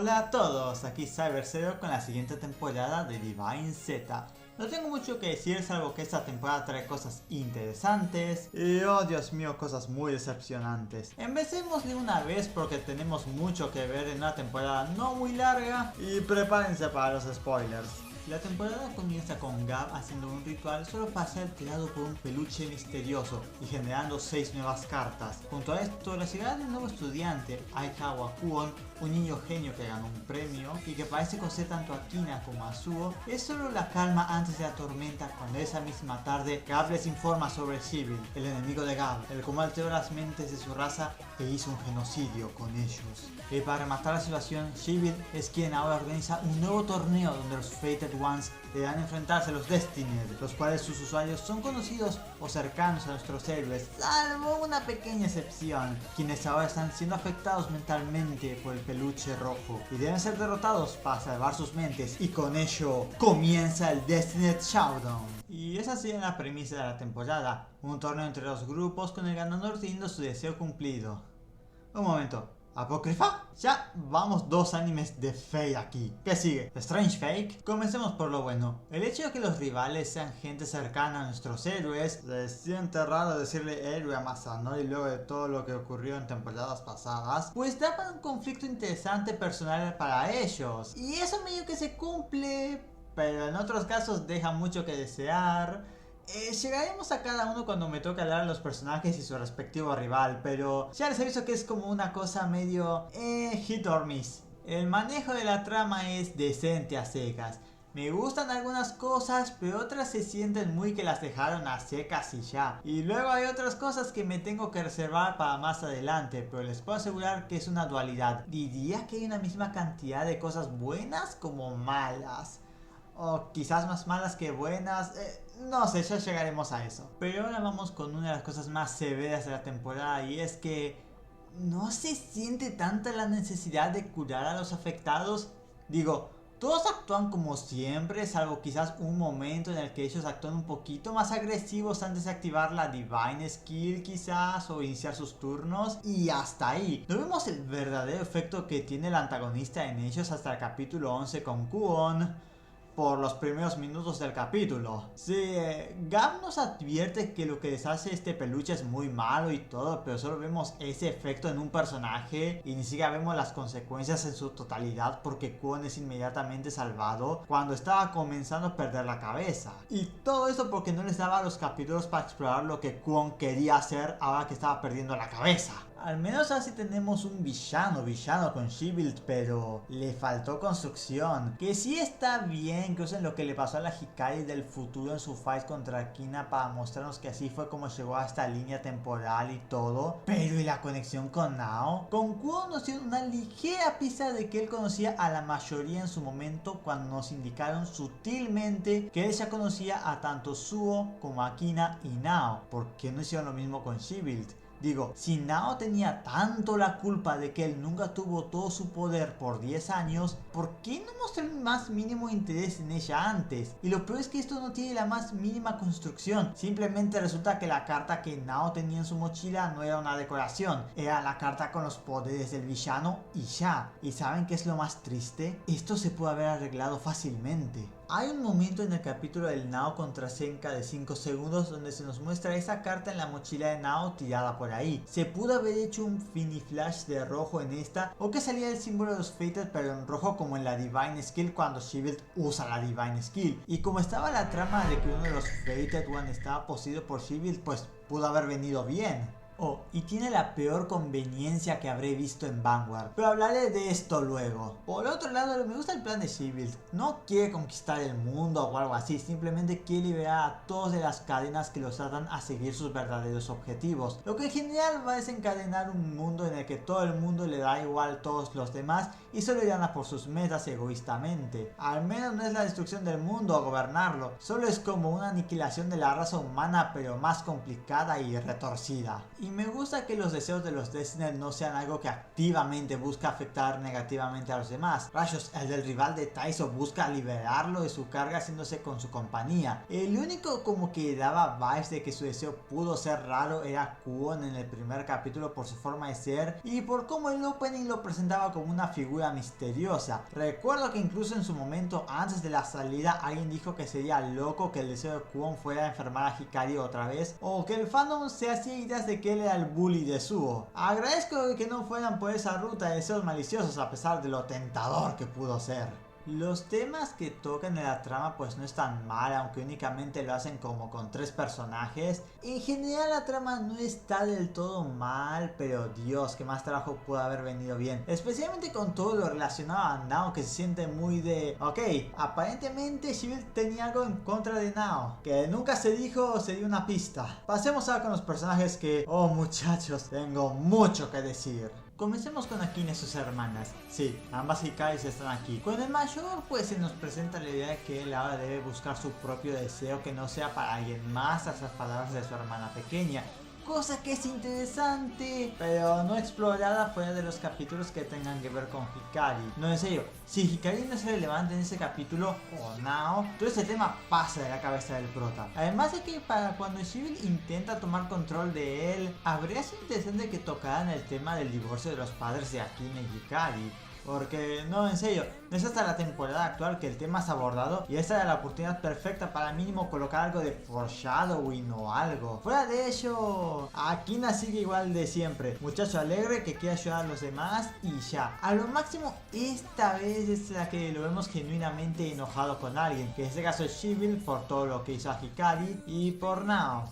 Hola a todos, aquí CyberZero con la siguiente temporada de Divine Z. No tengo mucho que decir salvo que esta temporada trae cosas interesantes y oh Dios mío, cosas muy decepcionantes. Empecemos de una vez porque tenemos mucho que ver en una temporada no muy larga y prepárense para los spoilers. La temporada comienza con Gab haciendo un ritual solo para ser creado por un peluche misterioso y generando 6 nuevas cartas. Junto a esto, la llegada de un nuevo estudiante, Aikawa Kuon, un niño genio que ganó un premio y que parece conocer tanto a Kina como a Suo, es solo la calma antes de la tormenta cuando esa misma tarde Gab les informa sobre Shibil, el enemigo de Gab, el cual alteró las mentes de su raza e hizo un genocidio con ellos. Y para rematar la situación, Shibil es quien ahora organiza un nuevo torneo donde los Fated Ones deberán enfrentarse a los Destined, los cuales sus usuarios son conocidos o cercanos a nuestros héroes, salvo una pequeña excepción, quienes ahora están siendo afectados mentalmente por el peluche rojo y deben ser derrotados para salvar sus mentes, y con ello comienza el Destined Showdown. Y esa sería la premisa de la temporada, un torneo entre dos grupos con el ganador teniendo su deseo cumplido. Un momento, ¿Apócrifa? Ya vamos 2 animes de Fate aquí. ¿Qué sigue? ¿Strange Fake? Comencemos por lo bueno. El hecho de que los rivales sean gente cercana a nuestros héroes, les siente raro decirle héroe a Masanori luego de todo lo que ocurrió en temporadas pasadas, pues da para un conflicto interesante personal para ellos. Y eso medio que se cumple, pero en otros casos deja mucho que desear. Llegaremos a cada uno cuando me toque hablar a los personajes y su respectivo rival, pero ya les aviso que es como una cosa medio hit or miss. El manejo de la trama es decente a secas. Me gustan algunas cosas, pero otras se sienten muy que las dejaron a secas y ya. Y luego hay otras cosas que me tengo que reservar para más adelante, pero les puedo asegurar que es una dualidad. Diría que hay una misma cantidad de cosas buenas como malas. O quizás más malas que buenas, no sé, ya llegaremos a eso. Pero ahora vamos con una de las cosas más severas de la temporada, y es que no se siente tanta la necesidad de curar a los afectados. Digo, todos actúan como siempre, salvo quizás un momento en el que ellos actúan un poquito más agresivos antes de activar la Divine Skill quizás, o iniciar sus turnos, y hasta ahí. No vemos el verdadero efecto que tiene el antagonista en ellos hasta el capítulo 11 con Kuon, por los primeros minutos del capítulo. Sí, Gab nos advierte que lo que les hace este peluche es muy malo y todo, pero solo vemos ese efecto en un personaje y ni siquiera vemos las consecuencias en su totalidad, porque Kwon es inmediatamente salvado cuando estaba comenzando a perder la cabeza. Y todo eso porque no les daba los capítulos para explorar lo que Kwon quería hacer ahora que estaba perdiendo la cabeza. Al menos así tenemos un villano con Shield, pero le faltó construcción. Que sí está bien que usen lo que le pasó a la Hikari del futuro en su fight contra Kina para mostrarnos que así fue como llegó a esta línea temporal y todo. Pero ¿y la conexión con Nao? Con Kwon nos dio una ligera pista de que él conocía a la mayoría en su momento cuando nos indicaron sutilmente que él ya conocía a tanto Suo como a Kina y Nao. ¿Por qué no hicieron lo mismo con Shield? Digo, si Nao tenía tanto la culpa de que él nunca tuvo todo su poder por 10 años, ¿por qué no mostró el más mínimo interés en ella antes? Y lo peor es que esto no tiene la más mínima construcción. Simplemente resulta que la carta que Nao tenía en su mochila no era una decoración, era la carta con los poderes del villano y ya. ¿Y saben qué es lo más triste? Esto se puede haber arreglado fácilmente. Hay un momento en el capítulo del Nao contra Senka de 5 segundos donde se nos muestra esa carta en la mochila de Nao tirada por ahí. Se pudo haber hecho un Finiflash de rojo en esta, o que salía el símbolo de los Fated pero en rojo como en la Divine Skill cuando Shield usa la Divine Skill. Y como estaba la trama de que uno de los Fated One estaba poseído por Shield, pues pudo haber venido bien. Oh, y tiene la peor conveniencia que habré visto en Vanguard, pero hablaré de esto luego. Por otro lado, me gusta el plan de Shield. No quiere conquistar el mundo o algo así, simplemente quiere liberar a todos de las cadenas que los atan a seguir sus verdaderos objetivos, lo que en general va a desencadenar un mundo en el que todo el mundo le da igual a todos los demás y solo irán a por sus metas egoístamente. Al menos no es la destrucción del mundo o gobernarlo, solo es como una aniquilación de la raza humana, pero más complicada y retorcida. Y Y me gusta que los deseos de los Destiner no sean algo que activamente busca afectar negativamente a los demás. Rayos, el del rival de Taizo busca liberarlo de su carga haciéndose con su compañía. El único como que daba vibes de que su deseo pudo ser raro era Kwon en el primer capítulo por su forma de ser y por cómo el opening lo presentaba como una figura misteriosa. Recuerdo que incluso en su momento antes de la salida alguien dijo que sería loco que el deseo de Kwon fuera enfermar a Hikari otra vez, o que el fandom se hacía ideas de que él era el bully de Suho. Agradezco que no fueran por esa ruta de deseos maliciosos a pesar de lo tentador que pudo ser. Los temas que tocan en la trama pues no están mal, aunque únicamente lo hacen como con 3 personajes. En general la trama no está del todo mal, pero Dios, que más trabajo pudo haber venido bien. Especialmente con todo lo relacionado a Nao, que se siente muy de... Ok, aparentemente Shibil tenía algo en contra de Nao, que nunca se dijo o se dio una pista. Pasemos ahora con los personajes que... Oh muchachos, tengo mucho que decir. Comencemos con Akina y sus hermanas. Sí, ambas Hikaris están aquí. Con el mayor pues se nos presenta la idea de que él ahora debe buscar su propio deseo que no sea para alguien más tras las palabras de su hermana pequeña. Cosa que es interesante, pero no explorada fuera de los capítulos que tengan que ver con Hikari. No, en serio, si Hikari no es relevante en ese capítulo o Nao, todo ese tema pasa de la cabeza del prota. Además de que para cuando Shibil intenta tomar control de él, habría sido interesante que tocaran el tema del divorcio de los padres de Akina y Hikari. Porque, no, en serio, no es hasta la temporada actual que el tema es abordado y esta era la oportunidad perfecta para mínimo colocar algo de foreshadowing o algo. Fuera de ello, Akina sigue igual de siempre, muchacho alegre que quiere ayudar a los demás y ya. A lo máximo esta vez es la que lo vemos genuinamente enojado con alguien, que en este caso es Shibil por todo lo que hizo a Hikari y por Nao.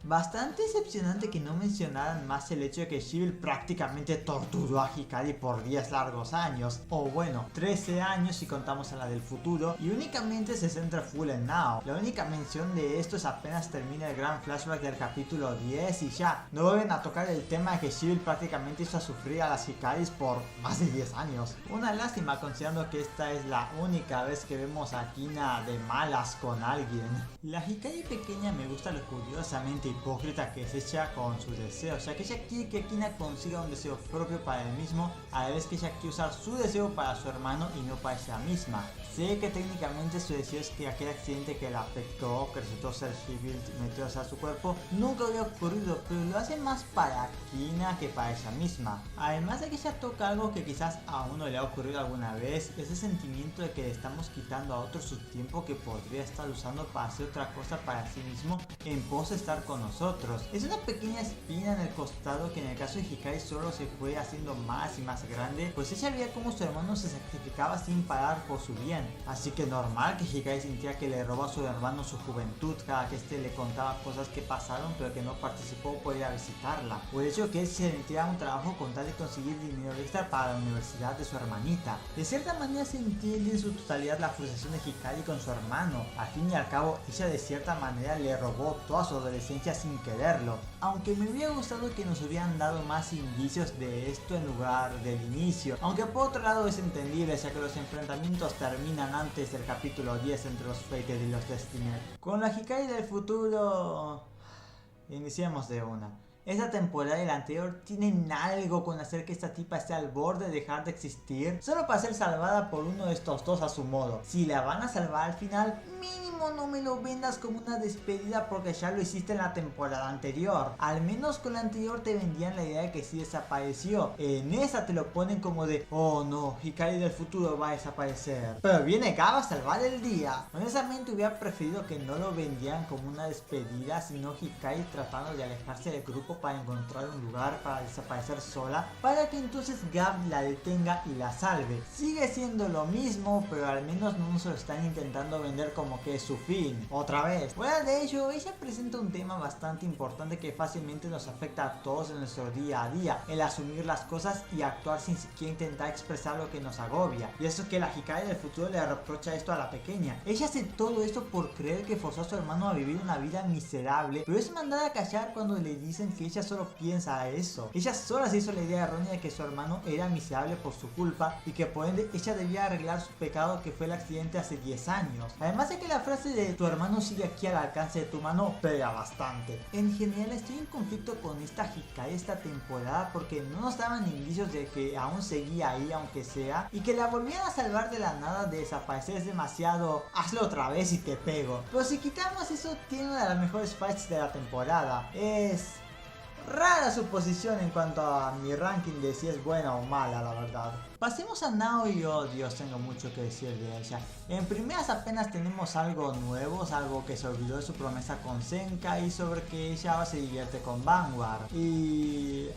Bastante decepcionante que no mencionaran más el hecho de que Shibil prácticamente torturó a Hikari por 10 largos años, o bueno, 13 años si contamos a la del futuro, y únicamente se centra full en Nao. La única mención de esto es apenas termina el gran flashback del capítulo 10 y ya, no vuelven a tocar el tema de que Shibil prácticamente hizo sufrir a las Hikaris por más de 10 años. Una lástima considerando que esta es la única vez que vemos a Akina de malas con alguien. La Hikari pequeña me gusta lo curiosamente hipócrita que es ella con sus deseos, ya que ella quiere que Akina consiga un deseo propio para él mismo, a la vez que ella quiere usar su deseo para su hermano y no para ella misma. Sé que técnicamente su deseo es que aquel accidente que la afectó, que resultó ser Shibil metidos a su cuerpo, nunca había ocurrido, pero lo hace más para Akina que para ella misma. Además de que ella toca algo que quizás a uno le ha ocurrido alguna vez, ese sentimiento de que le estamos quitando a otro su tiempo que podría estar usando para hacer otra cosa para sí mismo en pos de estar con nosotros. Es una pequeña espina en el costado que en el caso de Hikari solo se fue haciendo más y más grande, pues ella veía cómo su hermano se sacrificaba sin parar por su bien. Así que normal que Hikari sintiera que le robó a su hermano su juventud cada que este le contaba cosas que pasaron pero que no participó por ir a visitarla, o el hecho de que él se metiera a un trabajo con tal de conseguir dinero extra para la universidad de su hermanita. De cierta manera se entiende en su totalidad la frustración de Hikari con su hermano. Al fin y al cabo ella de cierta manera le robó toda su adolescencia sin quererlo, aunque me hubiera gustado que nos hubieran dado más indicios de esto en lugar del inicio, aunque por otro lado es entendible ya que los enfrentamientos terminan antes del capítulo 10 entre los Fated y los Destiner. Con la Hikari del futuro, iniciemos de una. Esta temporada y la anterior tienen algo con hacer que esta tipa esté al borde de dejar de existir solo para ser salvada por uno de estos dos a su modo. Si la van a salvar al final, mínimo no me lo vendas como una despedida porque ya lo hiciste en la temporada anterior. Al menos con la anterior te vendían la idea de que sí desapareció. En esa te lo ponen como de, oh no, Hikari del futuro va a desaparecer, pero viene Gaba a salvar el día. Honestamente hubiera preferido que no lo vendieran como una despedida, sino Hikari tratando de alejarse del grupo para encontrar un lugar para desaparecer sola, para que entonces Gab la detenga y la salve. Sigue siendo lo mismo, pero al menos no se lo están intentando vender como que es su fin. Otra vez. Fuera de ello, ella presenta un tema bastante importante que fácilmente nos afecta a todos en nuestro día a día, el asumir las cosas y actuar sin siquiera intentar expresar lo que nos agobia. Y eso es que la Hikari del futuro le reprocha esto a la pequeña. Ella hace todo esto por creer que forzó a su hermano a vivir una vida miserable, pero es mandada a callar cuando le dicen que que ella solo piensa eso. Ella sola se hizo la idea errónea de que su hermano era miserable por su culpa y que por ende ella debía arreglar su pecado, que fue el accidente hace 10 años. Además de que la frase de tu hermano sigue aquí al alcance de tu mano pega bastante. En general estoy en conflicto con esta Hikari esta temporada porque no nos daban indicios de que aún seguía ahí aunque sea, y que la volvieran a salvar de la nada de desaparecer es demasiado hazlo otra vez y te pego. Pero si quitamos eso, tiene una de las mejores fights de la temporada. Es rara su posición en cuanto a mi ranking de si es buena o mala, la verdad. Pasemos a Nao y oh Dios, tengo mucho que decir de ella. En primeras apenas tenemos algo nuevo, algo que se olvidó de su promesa con Senka y sobre que ella ahora se divierte con Vanguard. Y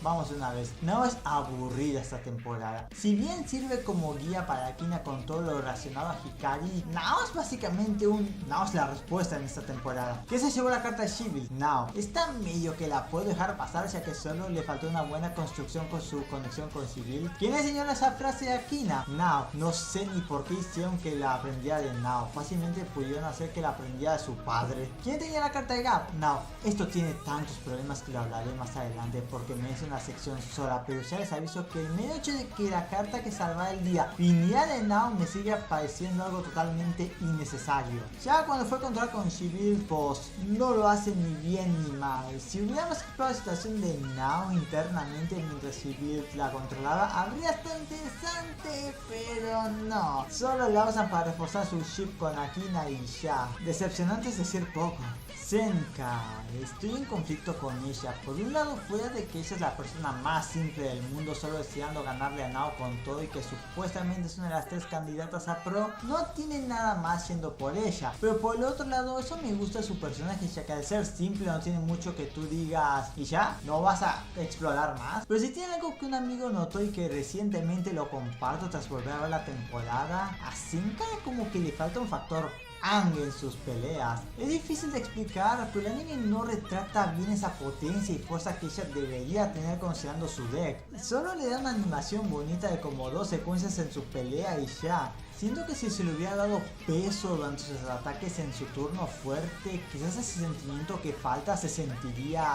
vamos de una vez, Nao es aburrida esta temporada. Si bien sirve como guía para Akina con todo lo relacionado a Hikari, Nao es básicamente Nao es la respuesta en esta temporada. ¿Qué se llevó la carta de Shield? Nao. Está medio que la puedo dejar pasar ya que solo le faltó una buena construcción con su conexión con Shield. ¿Quién enseñó esa frase de Akina? Nao. No sé ni por qué hicieron que la aprendiera de Nao. Fácilmente pudieron hacer que la aprendiera de su padre. ¿Quién tenía la carta de Gap? Nao. Esto tiene tantos problemas que lo hablaré más adelante porque merece una sección sola, pero ya les aviso que el mero hecho de que la carta que salvara el día viniera de Nao me sigue pareciendo algo totalmente innecesario. Ya cuando fue a controlar con Shield, pues no lo hace ni bien ni mal. Si hubiéramos explorado la situación de Nao internamente mientras Shield la controlaba, habría estado interesante, pero no. Solo la usan para reforzar su ship con Akina y ya. Decepcionante es decir poco. Senka, estoy en conflicto con ella. Por un lado, fuera de que ella es la persona más simple del mundo, solo deseando ganarle a Nao con todo y que supuestamente es una de las 3 candidatas a pro, no tiene nada más yendo por ella. Pero por el otro lado, eso me gusta de su personaje, ya que al ser simple no tiene mucho que tú digas y ya, no vas a explorar más. Pero si tiene algo que un amigo notó y que recientemente lo comparto tras volver a ver la temporada, a Senka como que le falta un factor en sus peleas. Es difícil de explicar, pero el anime no retrata bien esa potencia y fuerza que ella debería tener considerando su deck. Solo le da una animación bonita de como 2 secuencias en su pelea y ya. Siento que si se le hubiera dado peso durante sus ataques en su turno fuerte, quizás ese sentimiento que falta se sentiría,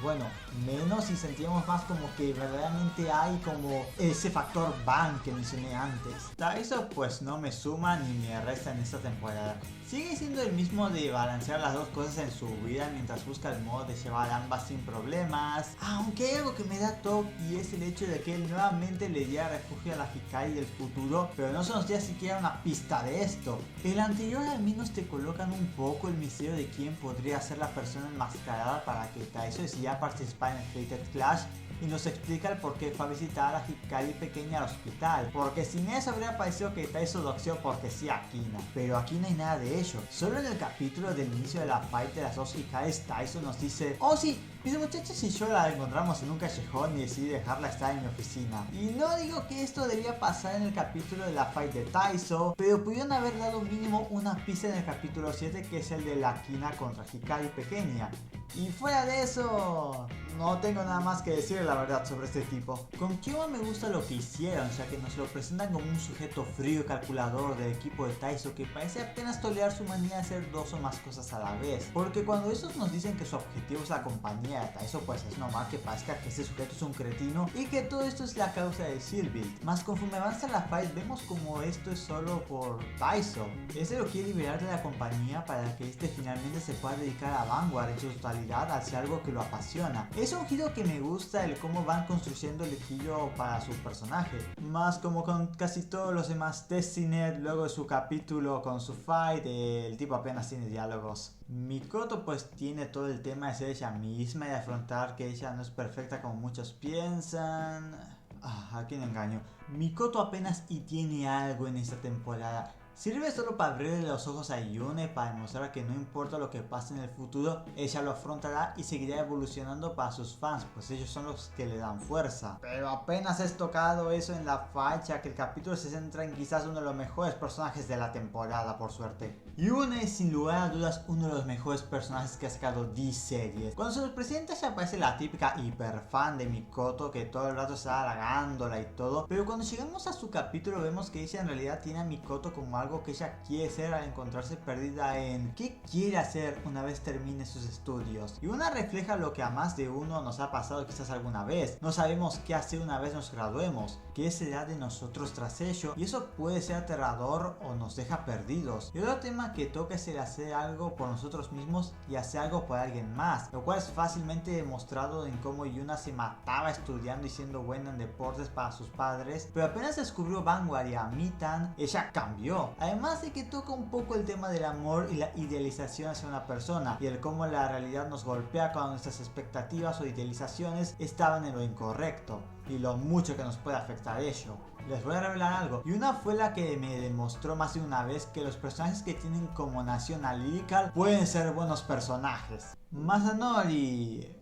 bueno, menos y sentiríamos más como que verdaderamente hay como ese factor ban que mencioné antes. Taiso pues no me suma ni me resta en esta temporada. Sigue siendo el mismo de balancear las dos cosas en su vida mientras busca el modo de llevar ambas sin problemas. Aunque hay algo que me da toque y es el hecho de que él nuevamente le diera refugio a la Hikari del futuro, pero no se nos da siquiera una pista de esto. El anterior al menos te colocan un poco el misterio de quién podría ser la persona enmascarada para que Taiso decida participar en el Fated Clash y nos explica el por qué fue a visitar a la Hikari pequeña al hospital, porque sin eso habría parecido que Taiso doxió porque sí a Akina, pero aquí no hay nada de ello. Solo en el capítulo del inicio de la fight de las dos Hikaris, Taiso nos dice: oh sí, mis muchachos y yo la encontramos en un callejón y decidí dejarla estar en mi oficina. Y no digo que esto debía pasar en el capítulo de la fight de Taiso, pero pudieron haber dado mínimo una pista en el capítulo 7, que es el de la Akina contra Hikari pequeña. Y fuera de eso, no tengo nada más que decir la verdad sobre este tipo. Con Kyowa me gusta lo que hicieron, ya que nos lo presentan como un sujeto frío y calculador del equipo de Taiso que parece apenas tolerar su manía de hacer 2 o más cosas a la vez. Porque cuando esos nos dicen que su objetivo es la compañía de Taiso, pues es normal que parezca que ese sujeto es un cretino y que todo esto es la causa de Silville. Más conforme avanza la fight vemos como esto es solo por Taiso. Ese lo quiere liberar de la compañía para que este finalmente se pueda dedicar a Vanguard en su totalidad, hacia algo que lo apasiona. Es un giro que me gusta el cómo van construyendo el giro para su personaje. Más como con casi todos los demás Destinet, luego de su capítulo con su fight, el tipo apenas tiene diálogos. Mikoto pues tiene todo el tema de ser ella misma y de afrontar que ella no es perfecta como muchos piensan. ¿A quién engaño? Mikoto apenas y tiene algo en esta temporada. Sirve solo para abrirle los ojos a Yune, para demostrar que no importa lo que pase en el futuro, ella lo afrontará y seguirá evolucionando para sus fans, pues ellos son los que le dan fuerza. Pero apenas es tocado eso en la facha, que el capítulo se centra en quizás uno de los mejores personajes de la temporada, por suerte. Yune es sin lugar a dudas uno de los mejores personajes que ha sacado D-Series. Cuando se nos presenta ya aparece la típica hiper fan de Mikoto que todo el rato está halagándola y todo, pero cuando llegamos a su capítulo vemos que ella en realidad tiene a Mikoto como algo algo que ella quiere ser al encontrarse perdida en qué quiere hacer una vez termine sus estudios. Y una refleja lo que a más de uno nos ha pasado quizás alguna vez. No sabemos qué hacer una vez nos graduemos, qué será de nosotros tras ello, y eso puede ser aterrador o nos deja perdidos. Y otro tema que toca es el hacer algo por nosotros mismos y hacer algo por alguien más, lo cual es fácilmente demostrado en cómo Yuna se mataba estudiando y siendo buena en deportes para sus padres, pero apenas descubrió Vanguard y a Mitan, ella cambió. Además de que toca un poco el tema del amor y la idealización hacia una persona, y el cómo la realidad nos golpea cuando nuestras expectativas o idealizaciones estaban en lo incorrecto, y lo mucho que nos puede afectar ello. Les voy a revelar algo. Yuna fue la que me demostró más de una vez que los personajes que tienen como nación a Lyrical pueden ser buenos personajes. Masanori...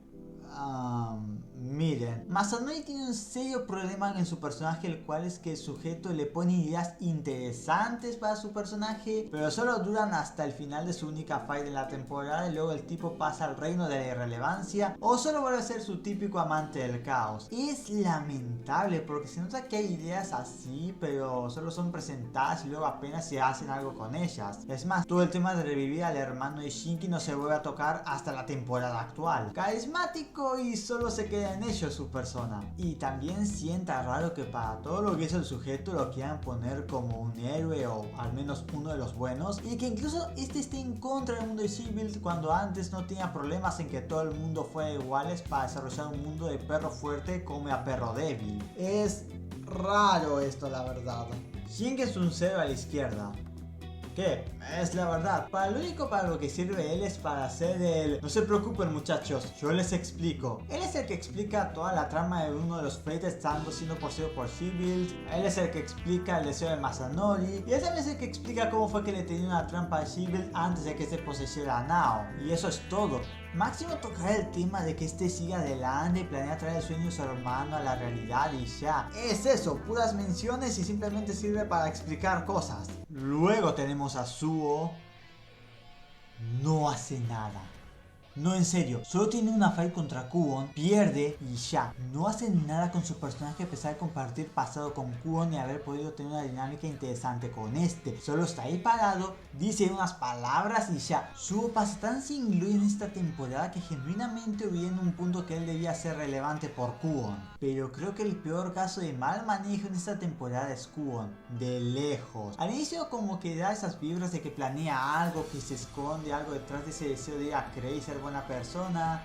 miren, Masanori tiene un serio problema en su personaje, el cual es que el sujeto le pone ideas interesantes para su personaje, pero solo duran hasta el final de su única fight de la temporada y luego el tipo pasa al reino de la irrelevancia o solo vuelve a ser su típico amante del caos. Es lamentable porque se nota que hay ideas así, pero solo son presentadas y luego apenas se hacen algo con ellas. Es más, todo el tema de revivir al hermano de Shinki no se vuelve a tocar hasta la temporada actual. Carismático y solo se queda en ello su persona. Y también sienta raro que para todo lo que es el sujeto lo quieran poner como un héroe o al menos uno de los buenos, y que incluso este esté en contra del mundo de She-Build cuando antes no tenía problemas en que todo el mundo fuera iguales para desarrollar un mundo de perro fuerte come a perro débil. Es raro esto, la verdad. Shinki es un cero a la izquierda. ¿Qué? Es la verdad. Para lo único para lo que sirve él es para hacer el... No se preocupen muchachos, yo les explico. Él es el que explica toda la trama de uno de los Fated estando siendo poseído por She-Build. Él es el que explica el deseo de Masanori. Y él también es el que explica cómo fue que le tenía una trampa a She-Build antes de que se poseyera a Nao. Y eso es todo. Máximo tocará el tema de que este siga adelante y planea traer el sueño de su hermano a la realidad y ya. Es eso, puras menciones y simplemente sirve para explicar cosas. Luego tenemos a Suo. No hace nada. No, en serio, solo tiene una fight contra Kuon, pierde y ya. No hace nada con su personaje a pesar de compartir pasado con Kuon y haber podido tener una dinámica interesante con este. Solo está ahí parado, dice unas palabras y ya. Suo pasa tan sin gloria en esta temporada que genuinamente hubiera en un punto que él debía ser relevante por Kuon. Pero creo que el peor caso de mal manejo en esta temporada es Kuon, de lejos. Al inicio como que da esas vibras de que planea algo, que se esconde algo detrás de ese deseo de ir a creer y ser buena persona,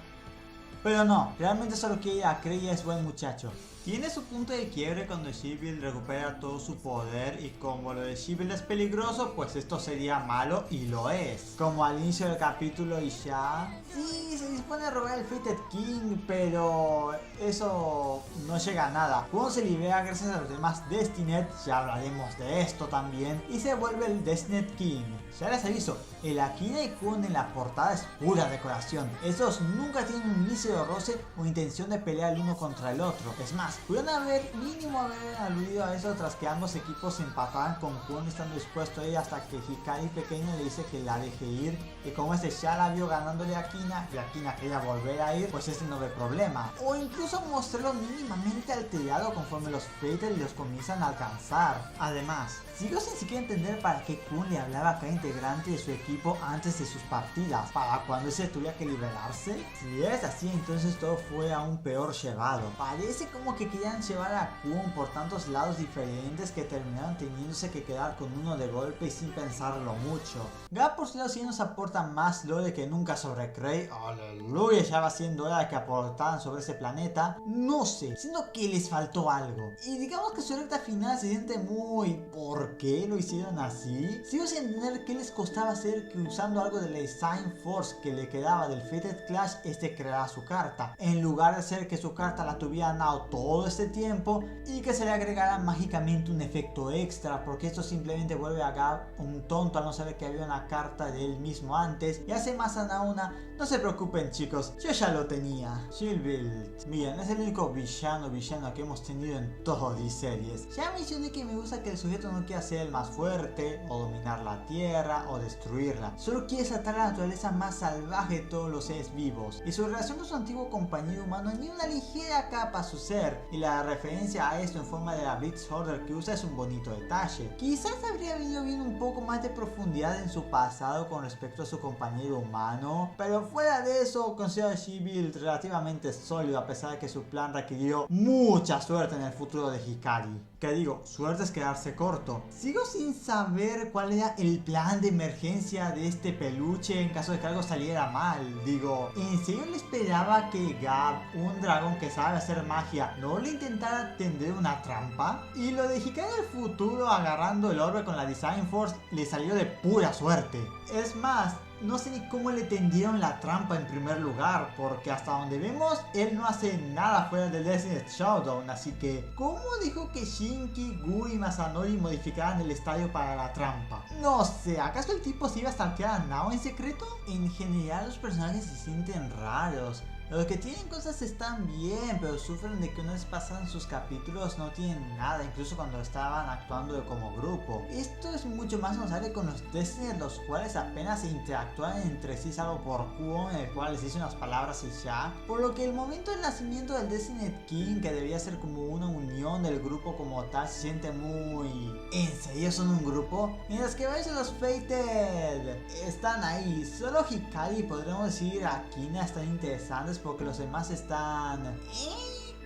pero no, realmente solo quiere ir a creer y es buen muchacho. Tiene su punto de quiebre cuando She-Build recupera todo su poder y como lo de She-Build es peligroso, pues esto sería malo y lo es. Como al inicio del capítulo y ya... Sí, se dispone a robar el Fated King, pero eso no llega a nada. Kuon se libera gracias a los demás Destinet, ya hablaremos de esto también, y se vuelve el Destinet King. Ya les aviso, el Akina y Kuon en la portada es pura decoración. Estos nunca tienen un mísero roce o intención de pelear el uno contra el otro. Es más, pudieron mínimo haber aludido a eso tras que ambos equipos se empataban con Kuon estando dispuesto a ir hasta que Hikari pequeño le dice que la deje ir, y como este ya la vio ganándole a Akina y Akina quería volver a ir, pues este no ve problema. O incluso mostrarlo mínimamente alterado conforme los Fated los comienzan a alcanzar. Además, sigo sin siquiera entender para qué Kuon le hablaba a cada integrante de su equipo antes de sus partidas, para cuando ese tuviera que liberarse. Si es así, entonces todo fue aún peor llevado. Parece como que querían llevar a Kuon por tantos lados diferentes que terminaron teniéndose que quedar con uno de golpe y sin pensarlo mucho. Gap por su lado sí nos aporta más lore que nunca sobre Cray. Aleluya, ya va siendo hora de que aportaran sobre ese planeta. No sé, siento que les faltó algo. Y digamos que su recta final se siente muy... ¿Por qué lo hicieron así? Sigo sin entender qué les costaba hacer que usando algo de la Design Force que le quedaba del Fated Clash, este creara su carta. En lugar de hacer que su carta la tuviera Nao todo este tiempo y que se le agregara mágicamente un efecto extra, porque esto simplemente vuelve a Gap un tonto al no saber que había una carta de él mismo antes y hace más a Nao una... No se preocupen chicos, yo ya lo tenía. She-Build, miren, es el único villano que hemos tenido en todas las series. Ya mencioné que me gusta que el sujeto no quiera ser el más fuerte, o dominar la tierra, o destruirla. Solo quiere tratar la naturaleza más salvaje de todos los seres vivos. Y su relación con su antiguo compañero humano ni una ligera capa a su ser. y la referencia a esto en forma de la Blitz Order que usa es un bonito detalle. Quizás habría venido bien un poco más de profundidad en su pasado con respecto a su compañero humano, pero fuera de eso considero a She-Build relativamente sólido a pesar de que su plan requirió mucha suerte en el futuro de Hikari. Que digo, suerte es quedarse corto. Sigo sin saber cuál era el plan de emergencia de este peluche en caso de que algo saliera mal. Digo, ¿en serio le esperaba que Gab, un dragón que sabe hacer magia, no le intentara tender una trampa? Y lo de Hikari del futuro agarrando el orbe con la Design Force le salió de pura suerte. Es más, no sé ni cómo le tendieron la trampa en primer lugar, porque hasta donde vemos, él no hace nada fuera del Destined Showdown, así que ¿cómo dijo que Shinki, Gu y Masanori modificaran el estadio para la trampa? No sé, ¿acaso el tipo se iba a stalkear a Nao en secreto? En general los personajes se sienten raros. Los que tienen cosas están bien, pero sufren de que una vez pasan sus capítulos no tienen nada, incluso cuando estaban actuando como grupo. Esto es mucho más notable con los Destined, los cuales apenas se interactúan entre sí, salvo por Kuon, en el cual les dice unas palabras y ya. Por lo que el momento del nacimiento del Destined King, que debía ser como una unión del grupo como tal, se siente muy... ¿En serio son un grupo? Mientras que ves los Fated están ahí. Solo Hikari, podríamos decir, Akina están interesantes porque los demás están...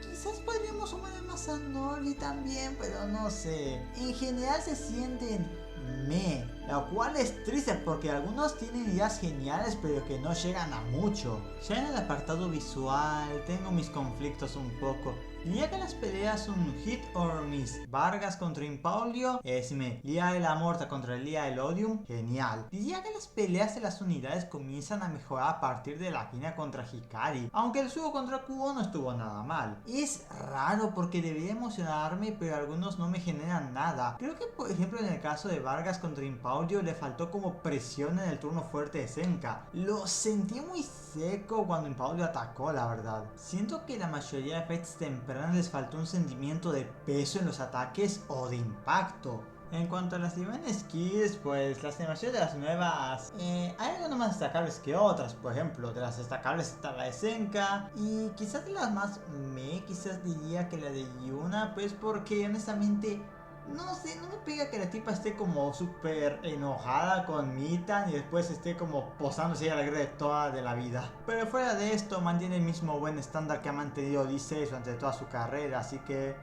quizás podríamos sumar a Masanori también, pero no sé. En general se sienten lo cual es triste porque algunos tienen ideas geniales pero que no llegan a mucho. Ya en el apartado visual tengo mis conflictos un poco. Diría que las peleas son hit or miss. Vargas contra Impaulio, esme. Lia de la Morta contra Lia del Odium, genial. Diría que las peleas de las unidades comienzan a mejorar a partir de la Kina contra Hikari, aunque el suyo contra Kubo no estuvo nada mal. Es raro porque debería emocionarme, pero algunos no me generan nada. Creo que por ejemplo en el caso de Vargas contra Impaulio le faltó como presión en el turno fuerte de Senka. Lo sentí muy seco cuando Impaulio atacó, la verdad. Siento que la mayoría de effects tempranos les faltó un sentimiento de peso en los ataques o de impacto. En cuanto a las Divine Skills, pues las animaciones de las nuevas hay algunas más destacables que otras. Por ejemplo, de las destacables está la de Senka, y quizás de las más quizás diría que la de Yuna, pues porque honestamente no sé, no me pega que la tipa esté como súper enojada con Mitan y después esté como posándose alegre de toda de la vida. Pero fuera de esto mantiene el mismo buen estándar que ha mantenido D6 durante toda su carrera, así que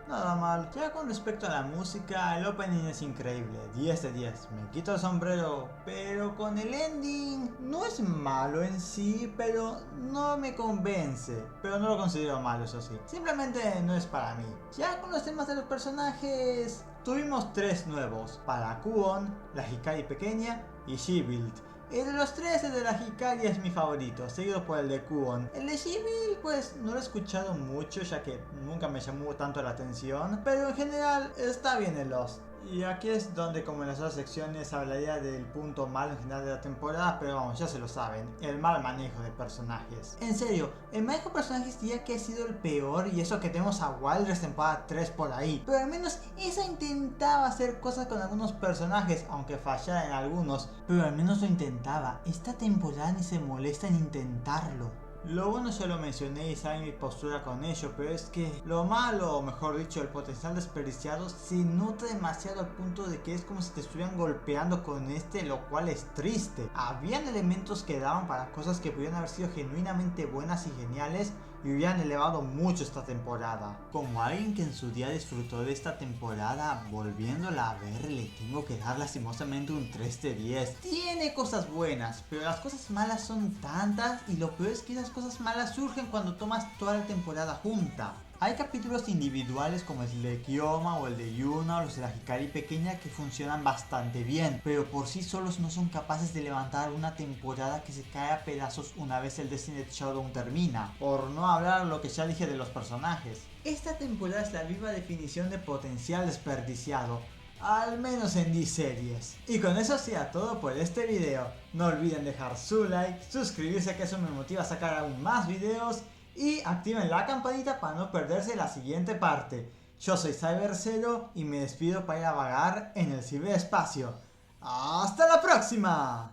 nada mal. Ya con respecto a la música, el opening es increíble, 10 de 10, me quito el sombrero. Pero con el ending no es malo en sí, pero no me convence. Pero no lo considero malo, eso sí, simplemente no es para mí. Ya con los temas de los personajes, tuvimos 3 nuevos, para Kuon, la Hikari pequeña y She-Build. El de los 3, el de la Hikari es mi favorito, seguido por el de Kuon. El de She-Build pues no lo he escuchado mucho, ya que nunca me llamó tanto la atención, pero en general está bien el Lost. Y aquí es donde, como en las otras secciones, hablaría del punto malo en general de la temporada, pero vamos, ya se lo saben, el mal manejo de personajes. En serio, el manejo de personajes diría que ha sido el peor, y eso que tenemos a Wildress temporada 3 por ahí. Pero al menos esa intentaba hacer cosas con algunos personajes, aunque fallara en algunos, pero al menos lo intentaba. Esta temporada ni se molesta en intentarlo. Lo bueno ya lo mencioné y saben mi postura con ello, pero es que lo malo, o mejor dicho, el potencial desperdiciado se nota demasiado al punto de que es como si te estuvieran golpeando con lo cual es triste. Habían elementos que daban para cosas que pudieran haber sido genuinamente buenas y geniales y hubieran elevado mucho esta temporada. Como alguien que en su día disfrutó de esta temporada, volviéndola a ver le tengo que dar lastimosamente un 3 de 10. Tiene cosas buenas, pero las cosas malas son tantas, y lo peor es que esas cosas malas surgen cuando tomas toda la temporada junta. Hay capítulos individuales como el de Kyoma o el de Yuna o los de la Hikari pequeña que funcionan bastante bien, pero por sí solos no son capaces de levantar una temporada que se cae a pedazos una vez el Destined Showdown termina, por no hablar lo que ya dije de los personajes. Esta temporada es la viva definición de potencial desperdiciado, al menos en D-Series. Y con eso sea todo por este video. No olviden dejar su like, suscribirse, que eso me motiva a sacar aún más videos, y activen la campanita para no perderse la siguiente parte. Yo soy CyberZero y me despido para ir a vagar en el ciberespacio. ¡Hasta la próxima!